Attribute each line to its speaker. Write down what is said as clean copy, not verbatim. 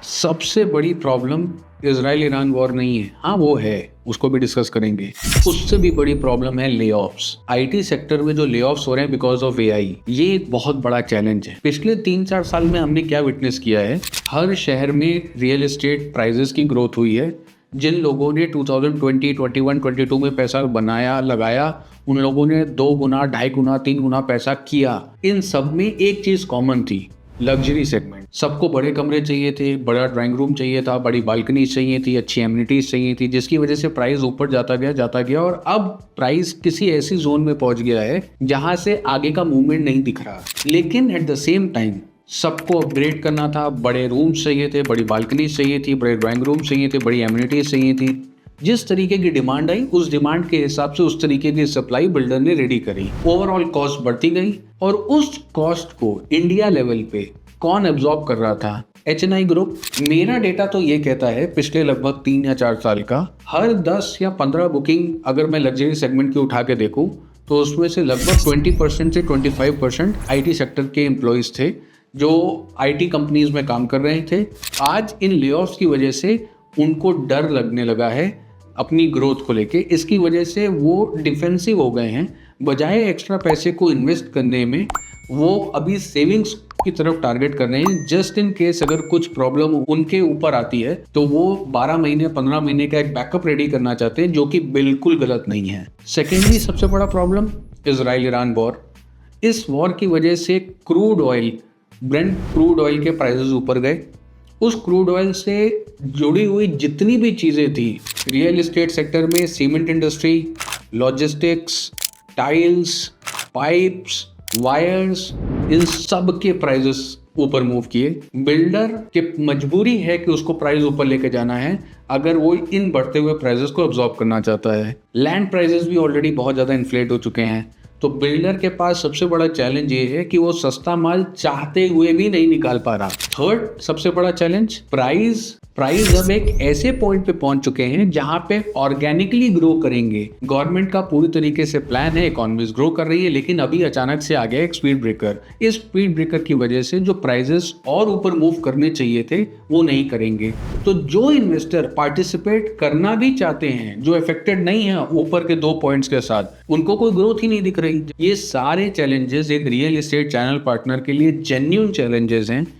Speaker 1: सबसे बड़ी problem Israel Iran war नहीं है। हाँ वो है, उसको भी डिस्कस करेंगे। उससे भी बड़ी प्रॉब्लम है लेऑफ्स। आईटी सेक्टर में जो लेऑफ्स हो रहे हैं बिकॉज ऑफ एआई, ये एक बहुत बड़ा चैलेंज है। पिछले 3-4 साल में हमने क्या विटनेस किया है, हर शहर में रियल एस्टेट प्राइजेस की ग्रोथ हुई है। जिन लोगों ने 2020, 21, 22 में पैसा बनाया लगाया, उन लोगों ने 2 गुना, 2.5 गुना, 3 गुना पैसा किया। इन सब में एक चीज कॉमन थी, लग्जरी सेगमेंट। सबको बड़े कमरे चाहिए थे, बड़ा ड्राइंग रूम चाहिए था, बड़ी बालकनी चाहिए थी, अच्छी एमिनिटीज चाहिए थी, जिसकी वजह से प्राइस ऊपर जाता गया और अब प्राइस किसी ऐसी जोन में पहुंच गया है जहां से आगे का मूवमेंट नहीं दिख रहा। लेकिन एट द सेम टाइम सबको अपग्रेड करना था, बड़े रूम्स चाहिए थे, बड़ी बालकनीज चाहिए थी, बड़े ड्राइंग रूम चाहिए थे, बड़ी एमिनिटीज चाहिए थी। जिस तरीके की डिमांड आई, उस डिमांड के हिसाब से उस तरीके की सप्लाई बिल्डर ने रेडी करी। ओवरऑल कॉस्ट बढ़ती गई और उस कॉस्ट को इंडिया लेवल पे कौन एब्जॉर्ब कर रहा था? HNI group. मेरा डेटा तो ये कहता है पिछले लगभग 3 या 4 साल का, हर 10 या 15 बुकिंग अगर मैं लग्जरी सेगमेंट की उठा के देखूं तो उसमें से लगभग 20% से 25% आईटी सेक्टर के एम्प्लॉयज थे जो आईटी कंपनीज में काम कर रहे थे। आज इन लेऑफ्स की वजह से उनको डर लगने लगा है अपनी ग्रोथ को लेके। इसकी वजह से वो डिफेंसिव हो गए हैं। बजाय एक्स्ट्रा पैसे को इन्वेस्ट करने में वो अभी सेविंग्स की तरफ टारगेट कर रहे हैं। जस्ट इन केस अगर कुछ प्रॉब्लम उनके ऊपर आती है तो वो 12 महीने 15 महीने का एक बैकअप रेडी करना चाहते हैं, जो कि बिल्कुल गलत नहीं है। सेकेंडली सबसे बड़ा प्रॉब्लम इजराइल ईरान वॉर। इस वॉर की वजह से crude oil, Brent crude oil के प्राइसेस ऊपर गए। उस क्रूड ऑयल से जुड़ी हुई जितनी भी चीज़ें थी, रियल एस्टेट सेक्टर में cement industry, logistics, tiles, pipes, wires, इन सब के प्राइसेस ऊपर मूव किए। बिल्डर की मजबूरी है कि उसको प्राइस ऊपर लेके जाना है अगर वो इन बढ़ते हुए प्राइसेस को अब्सॉर्ब करना चाहता है। लैंड प्राइसेस भी ऑलरेडी बहुत ज़्यादा इन्फ्लेट हो चुके हैं, तो बिल्डर के पास सबसे बड़ा चैलेंज ये है कि वो सस्ता माल चाहते हुए भी नहीं निकाल पा रहा। थर्ड सबसे बड़ा चैलेंज प्राइस अब एक ऐसे पॉइंट पे पहुंच चुके हैं जहां पे ऑर्गेनिकली ग्रो करेंगे। गवर्नमेंट का पूरी तरीके से प्लान है, इकोनॉमीज ग्रो कर रही है, लेकिन अभी अचानक से आ गया एक स्पीड ब्रेकर। इस स्पीड ब्रेकर की वजह से जो प्राइसेस और ऊपर मूव करने चाहिए थे वो नहीं करेंगे। तो जो इन्वेस्टर पार्टिसिपेट करना भी चाहते हैं, जो अफेक्टेड नहीं है ऊपर के 2 पॉइंट्स के साथ, उनको कोई ग्रोथ ही नहीं दिख रही। ये सारे चैलेंजेस एक रियल एस्टेट चैनल पार्टनर के लिए जेन्युइन चैलेंजेस हैं